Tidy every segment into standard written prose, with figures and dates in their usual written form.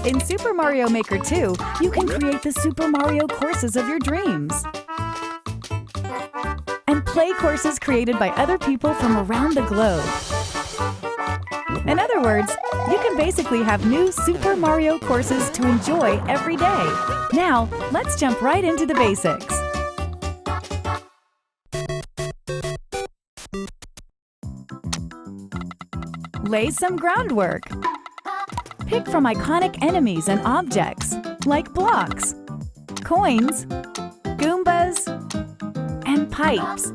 In Super Mario Maker 2, you can create the Super Mario courses of your dreams. And play courses created by other people from around the globe. In other words, you can basically have new Super Mario courses to enjoy every day. Now, let's jump right into the basics. Lay some groundwork. Pick from iconic enemies and objects, like blocks, coins, Goombas, and pipes,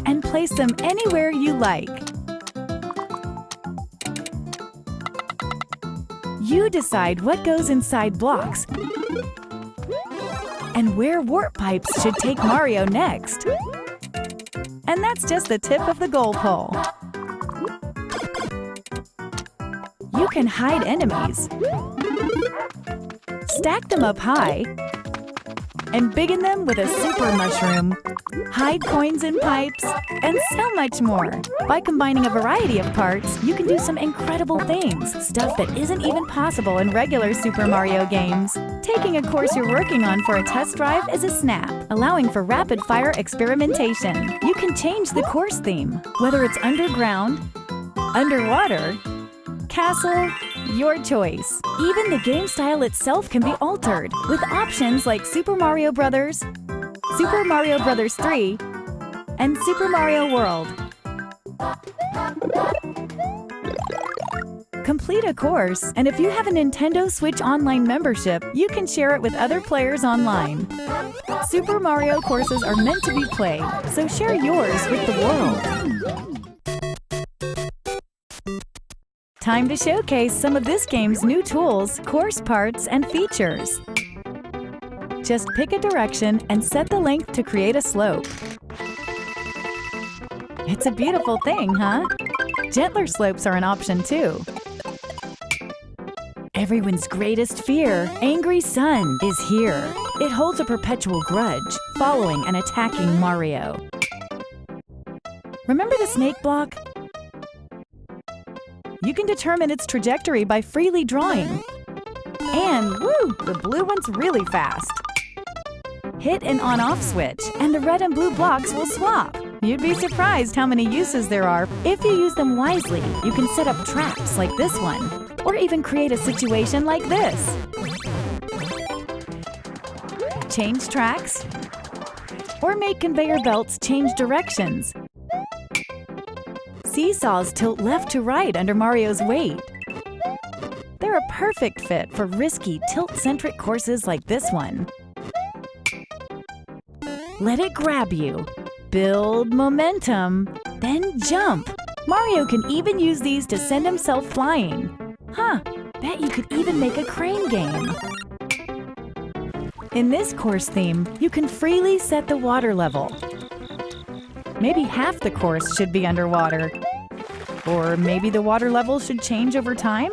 and place them anywhere you like. You decide what goes inside blocks and where warp pipes should take Mario next. And that's just the tip of the goal pole. You can hide enemies, stack them up high, and biggin them with a super mushroom, hide coins in pipes, and so much more. By combining a variety of parts, you can do some incredible things, stuff that isn't even possible in regular Super Mario games. Taking a course you're working on for a test drive is a snap, allowing for rapid-fire experimentation. You can change the course theme, whether it's underground, underwater, castle, your choice. Even the game style itself can be altered, with options like Super Mario Bros., Super Mario Bros. 3, and Super Mario World. Complete a course, and if you have a Nintendo Switch Online membership, you can share it with other players online. Super Mario courses are meant to be played, so share yours with the world. Time to showcase some of this game's new tools, course parts, and features. Just pick a direction and set the length to create a slope. It's a beautiful thing, huh? Gentler slopes are an option too. Everyone's greatest fear, Angry Sun, is here. It holds a perpetual grudge, following and attacking Mario. Remember the snake block? You can determine its trajectory by freely drawing. And, woo, the blue one's really fast. Hit an on-off switch, and the red and blue blocks will swap. You'd be surprised how many uses there are. If you use them wisely, you can set up traps like this one, or even create a situation like this. Change tracks, or make conveyor belts change directions. Seesaws tilt left to right under Mario's weight. They're a perfect fit for risky, tilt-centric courses like this one. Let it grab you. Build momentum, then jump. Mario can even use these to send himself flying. Huh, bet you could even make a crane game. In this course theme, you can freely set the water level. Maybe half the course should be underwater. Or maybe the water level should change over time?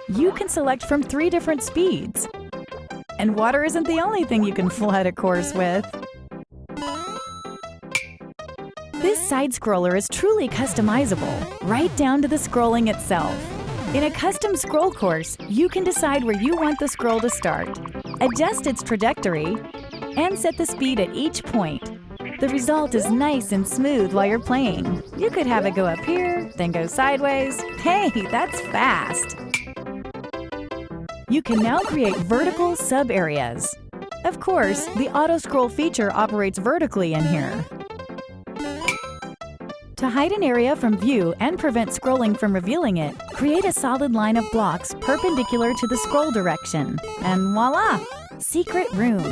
You can select from 3 different speeds. And water isn't the only thing you can flood a course with. This side-scroller is truly customizable, right down to the scrolling itself. In a custom scroll course, you can decide where you want the scroll to start, adjust its trajectory, and set the speed at each point. The result is nice and smooth while you're playing. You could have it go up here, then go sideways. Hey, that's fast! You can now create vertical sub-areas. Of course, the auto-scroll feature operates vertically in here. To hide an area from view and prevent scrolling from revealing it, create a solid line of blocks perpendicular to the scroll direction. And voila! Secret room.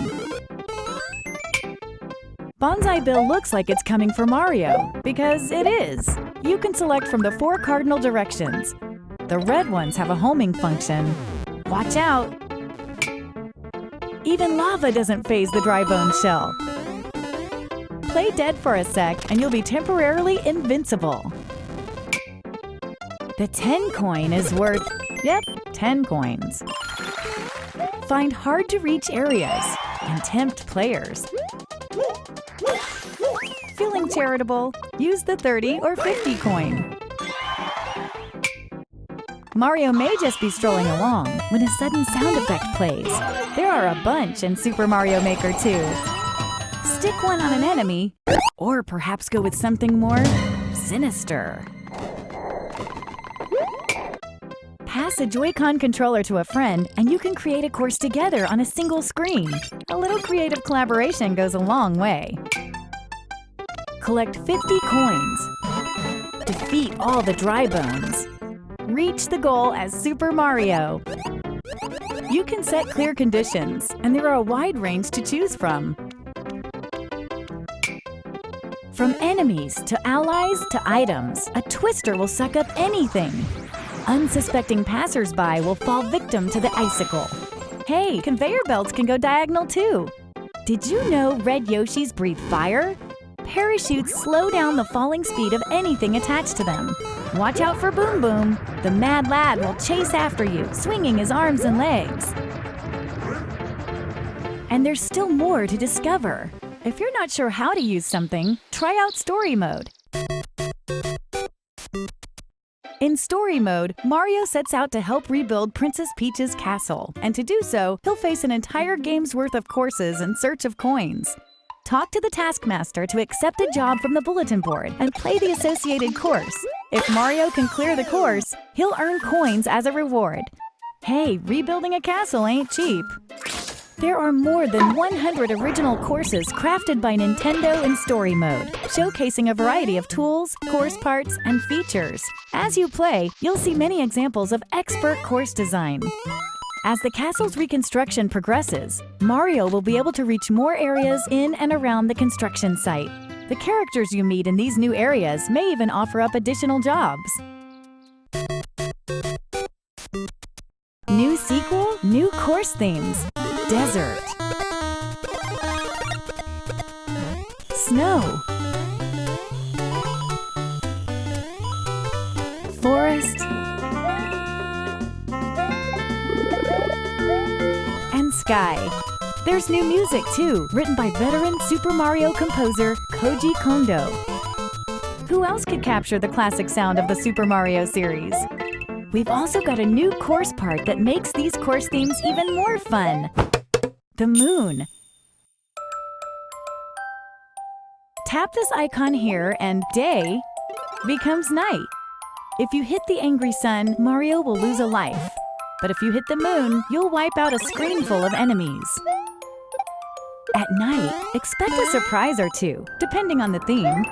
Bonsai Bill looks like it's coming for Mario, because it is. You can select from the 4 cardinal directions. The red ones have a homing function. Watch out! Even lava doesn't faze the dry bone shell. Play dead for a sec and you'll be temporarily invincible. The 10 coin is worth, 10 coins. Find hard-to-reach areas and tempt players. Feeling charitable? Use the 30 or 50 coin. Mario may just be strolling along when a sudden sound effect plays. There are a bunch in Super Mario Maker 2. Stick one on an enemy, or perhaps go with something more sinister. Pass a Joy-Con controller to a friend, and you can create a course together on a single screen. A little creative collaboration goes a long way. Collect 50 coins. Defeat all the dry bones. Reach the goal as Super Mario. You can set clear conditions, and there are a wide range to choose from. From enemies to allies to items, a twister will suck up anything. Unsuspecting passers-by will fall victim to the icicle. Hey, conveyor belts can go diagonal too. Did you know red Yoshis breathe fire? Parachutes slow down the falling speed of anything attached to them. Watch out for Boom Boom. The mad lad will chase after you, swinging his arms and legs. And there's still more to discover. If you're not sure how to use something, try out Story Mode. In Story Mode, Mario sets out to help rebuild Princess Peach's castle, and to do so, he'll face an entire game's worth of courses in search of coins. Talk to the Taskmaster to accept a job from the bulletin board and play the associated course. If Mario can clear the course, he'll earn coins as a reward. Hey, rebuilding a castle ain't cheap. There are more than 100 original courses crafted by Nintendo in Story Mode, showcasing a variety of tools, course parts, and features. As you play, you'll see many examples of expert course design. As the castle's reconstruction progresses, Mario will be able to reach more areas in and around the construction site. The characters you meet in these new areas may even offer up additional jobs. New sequel, new course themes. Desert. Snow. Forest. And sky. There's new music too, written by veteran Super Mario composer Koji Kondo. Who else could capture the classic sound of the Super Mario series? We've also got a new course part that makes these course themes even more fun. The moon. Tap this icon here and day becomes night. If you hit the angry sun, Mario will lose a life. But if you hit the moon, you'll wipe out a screen full of enemies. At night, expect a surprise or two, depending on the theme.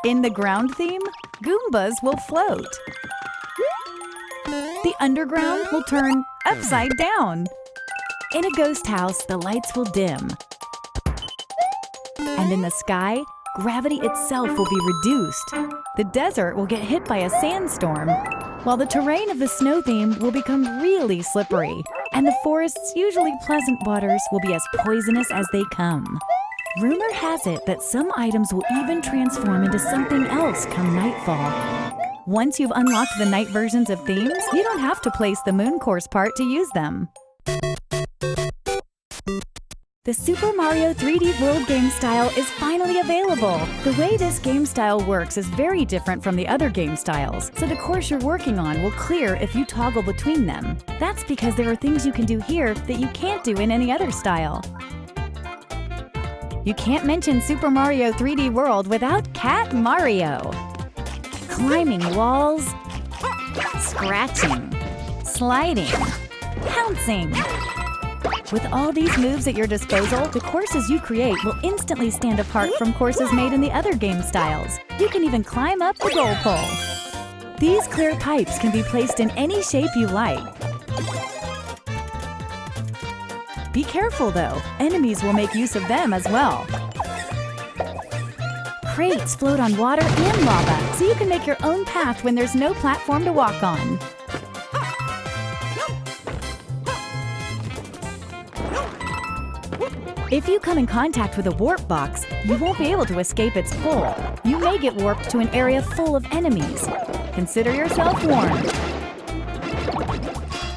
In the ground theme, Goombas will float. The underground will turn upside down. In a ghost house, the lights will dim. And in the sky, gravity itself will be reduced. The desert will get hit by a sandstorm, while the terrain of the snow theme will become really slippery. And the forest's usually pleasant waters will be as poisonous as they come. Rumor has it that some items will even transform into something else come nightfall. Once you've unlocked the night versions of themes, you don't have to place the moon course part to use them. The Super Mario 3D World game style is finally available. The way this game style works is very different from the other game styles, so the course you're working on will clear if you toggle between them. That's because there are things you can do here that you can't do in any other style. You can't mention Super Mario 3D World without Cat Mario. Climbing walls, scratching, sliding, pouncing. With all these moves at your disposal, the courses you create will instantly stand apart from courses made in the other game styles. You can even climb up the goal pole. These clear pipes can be placed in any shape you like. Be careful though, enemies will make use of them as well. Crates float on water and lava, so you can make your own path when there's no platform to walk on. If you come in contact with a warp box, you won't be able to escape its pull. You may get warped to an area full of enemies. Consider yourself warned.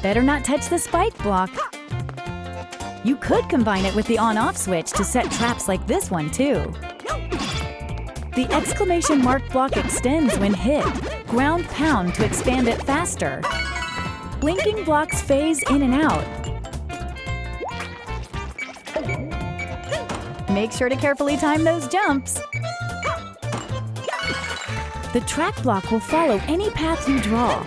Better not touch the spike block. You could combine it with the on-off switch to set traps like this one too. The exclamation mark block extends when hit. Ground pound to expand it faster. Blinking blocks phase in and out. Make sure to carefully time those jumps. The track block will follow any path you draw.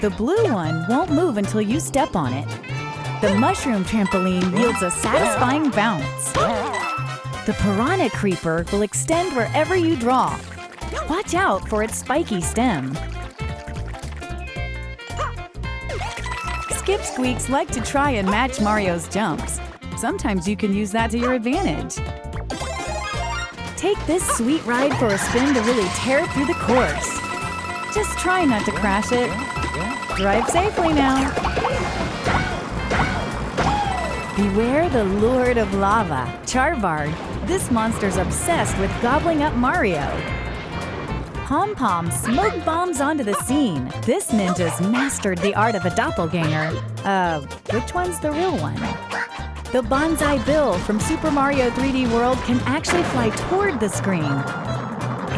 The blue one won't move until you step on it. The mushroom trampoline yields a satisfying bounce. The piranha creeper will extend wherever you draw. Watch out for its spiky stem. Skip Squeaks like to try and match Mario's jumps. Sometimes you can use that to your advantage. Take this sweet ride for a spin to really tear through the course. Just try not to crash it. Drive safely now. Beware the Lord of Lava, Charvard. This monster's obsessed with gobbling up Mario. Pom Pom smoke bombs onto the scene. This ninja's mastered the art of a doppelganger. Which one's the real one? The Bonsai Bill from Super Mario 3D World can actually fly toward the screen.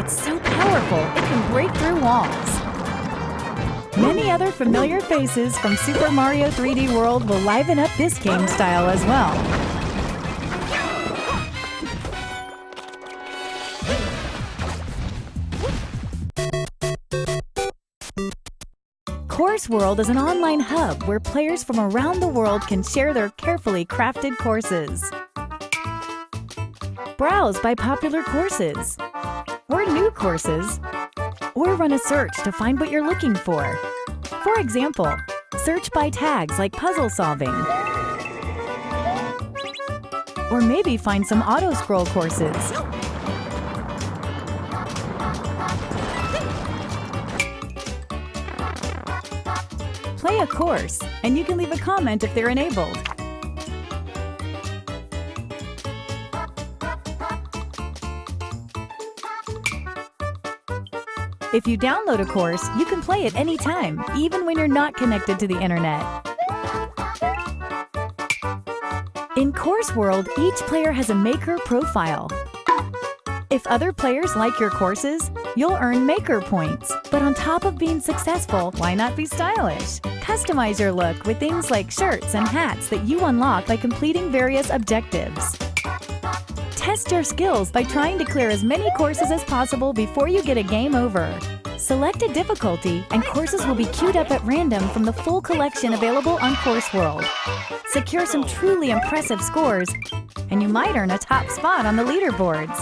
It's so powerful, it can break through walls. Many other familiar faces from Super Mario 3D World will liven up this game style as well. Course World is an online hub where players from around the world can share their carefully crafted courses. Browse by popular courses, or new courses, or run a search to find what you're looking for. For example, search by tags like puzzle solving. Or maybe find some auto-scroll courses. Play a course, and you can leave a comment if they're enabled. If you download a course, you can play it anytime, even when you're not connected to the internet. In Course World, each player has a maker profile. If other players like your courses, you'll earn maker points. But on top of being successful, why not be stylish? Customize your look with things like shirts and hats that you unlock by completing various objectives. Test your skills by trying to clear as many courses as possible before you get a game over. Select a difficulty, and courses will be queued up at random from the full collection available on Course World. Secure some truly impressive scores, and you might earn a top spot on the leaderboards.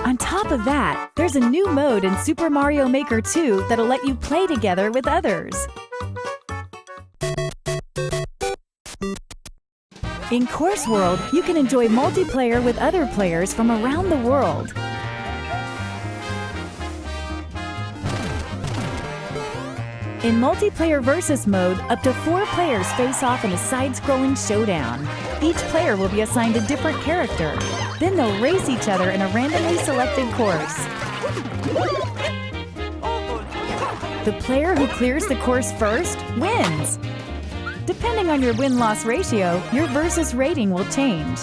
On top of that, there's a new mode in Super Mario Maker 2 that'll let you play together with others. In Course World, you can enjoy multiplayer with other players from around the world. In multiplayer versus mode, up to 4 players face off in a side-scrolling showdown. Each player will be assigned a different character. Then they'll race each other in a randomly selected course. The player who clears the course first wins. Depending on your win-loss ratio, your versus rating will change.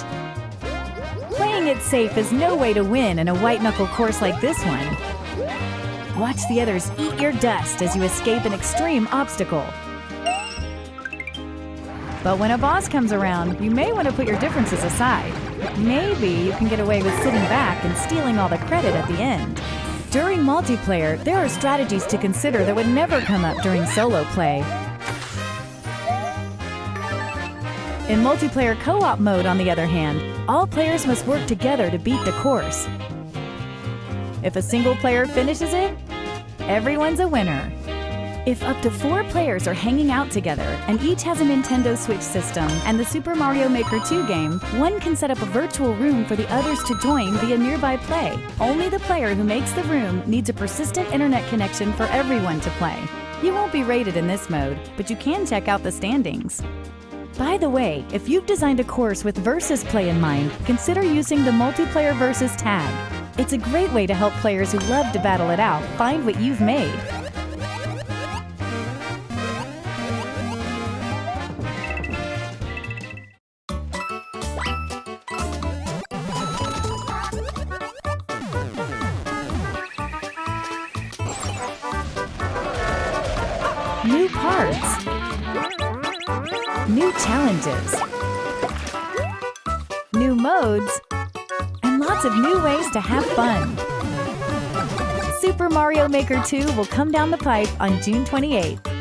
Playing it safe is no way to win in a white-knuckle course like this one. Watch the others eat your dust as you escape an extreme obstacle. But when a boss comes around, you may want to put your differences aside. Maybe you can get away with sitting back and stealing all the credit at the end. During multiplayer, there are strategies to consider that would never come up during solo play. In multiplayer co-op mode, on the other hand, all players must work together to beat the course. If a single player finishes it, everyone's a winner. If up to 4 players are hanging out together and each has a Nintendo Switch system and the Super Mario Maker 2 game, one can set up a virtual room for the others to join via nearby play. Only the player who makes the room needs a persistent internet connection for everyone to play. You won't be rated in this mode, but you can check out the standings. By the way, if you've designed a course with versus play in mind, consider using the multiplayer versus tag. It's a great way to help players who love to battle it out find what you've made. new parts, new challenges, new modes, and lots of new ways to have fun. Super Mario Maker 2 will come down the pipe on June 28th.